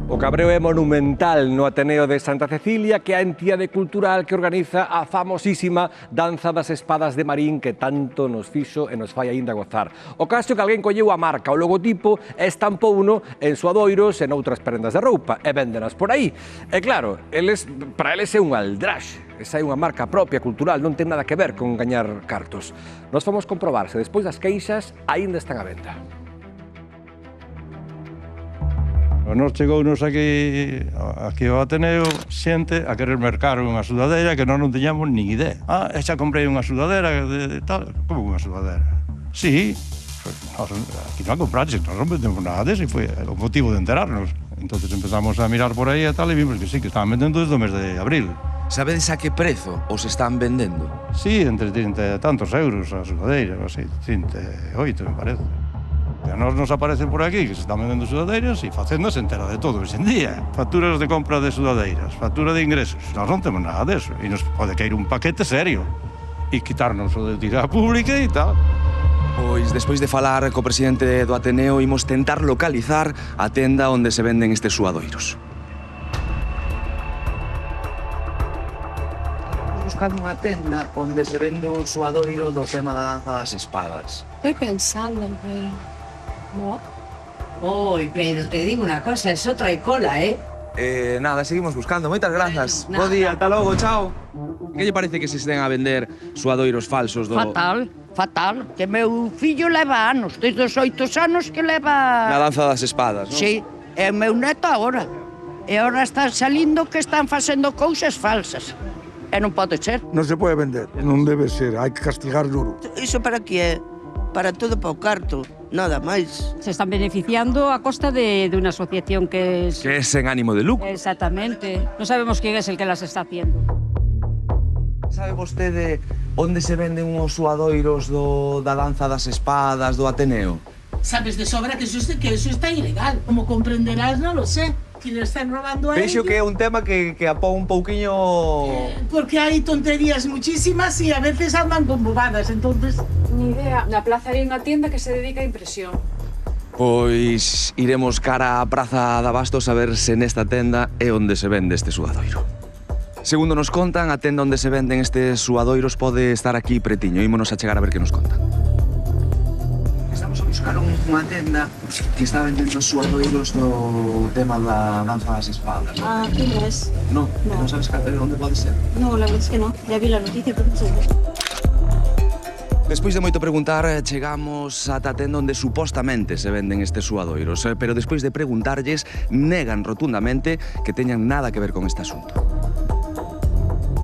O cabreo é monumental no Ateneo de Santa Cecilia, que é a entidade cultural que organiza a famosísima Danza das Espadas de Marín que tanto nos fixo e nos fai aínda gozar. O caso é que alguén colleu a marca, o logotipo, e estampouno en suadoiros e noutras prendas de roupa e véndenas por aí. E claro, para eles é un aldraxe. Esa é unha marca propia, cultural, non ten nada que ver con gañar cartos. Nos fomos comprobar se despois das queixas aínda están a venda. Nos chegounos aquí ao Ateneo xente a querer mercar unha sudadeira que nós non teñamos nin idea. Xa comprei unha sudadera de tal. Como unha sudadera? Sí, aquí non a compraxe, nós non vendemos nada deso, e foi o motivo de enterarnos. Entonces empezamos a mirar por aí e tal, e vimos que sí, que estaban vendendo desde o mes de abril. Sabedes a que prezo os están vendendo? Sí, entre 30 e tantos euros a sudadeira, así, 38, me parece. E a nos aparecen por aquí que se están vendendo sudadeiras e Facenda se entera de todo hoxe en día. Facturas de compra de sudadeiras, factura de ingresos. Nós non temos nada deso e nos pode caer un paquete serio e quitarnos o de utilidade pública e tal. Pois, despois de falar co presidente do Ateneo, imos tentar localizar a tenda onde se venden estes suadoiros. Buscando unha tenda onde se vende un suadoiro do tema da danza das espadas. Estoy pensando, pero... no. Oi, pero te digo unha cosa, eso trae cola, Nada, seguimos buscando. Moitas grazas. Bueno, Bo día, ata logo, chao. Que lle parece que se estén a vender suadoiros falsos do... Fatal, fatal. Que meu fillo leva anos, desde os 8 anos que leva... Na danza das espadas, non? Sí, e o meu neto agora. E agora están salindo que están facendo cousas falsas. E non pode ser. Non se pode vender, non debe ser, hai que castigar duro. Iso para que é? Para todo para o carto, nada máis. Se están beneficiando a costa de una asociación que es... Que é sen ánimo de lucro. Exactamente. No sabemos quién es el que las está haciendo. Sabe vostede onde se venden os suadoiros da danza das espadas do Ateneo? Sabes de sobra que eso está ilegal. Como comprenderás, no lo sé. Si le están robando a Vexo ellos... que é un tema que apou un pouquiño... Porque hay tonterías muchísimas y a veces andan con bobadas, entonces... Ni idea. Na plaza hai unha tienda que se dedica a impresión. Pois iremos cara á Praza de Abastos a ver se nesta tenda é onde se vende este suadoiro. Segundo nos contan, a tenda onde se venden estes suadoiros pode estar aquí pretiño. Ímonos a chegar a ver que nos contan. Estamos a buscar unha tenda que está vendendo suadoiros do tema da danza das espadas. Aquí no es. No, No. non sabes onde pode ser. No, la verdad es que no. Ya vi la noticia, pero no sé. Despois de moito preguntar, chegamos ata a tenda onde supostamente se venden estes suadoiros, pero despois de preguntarlles, negan rotundamente que teñan nada que ver con este asunto.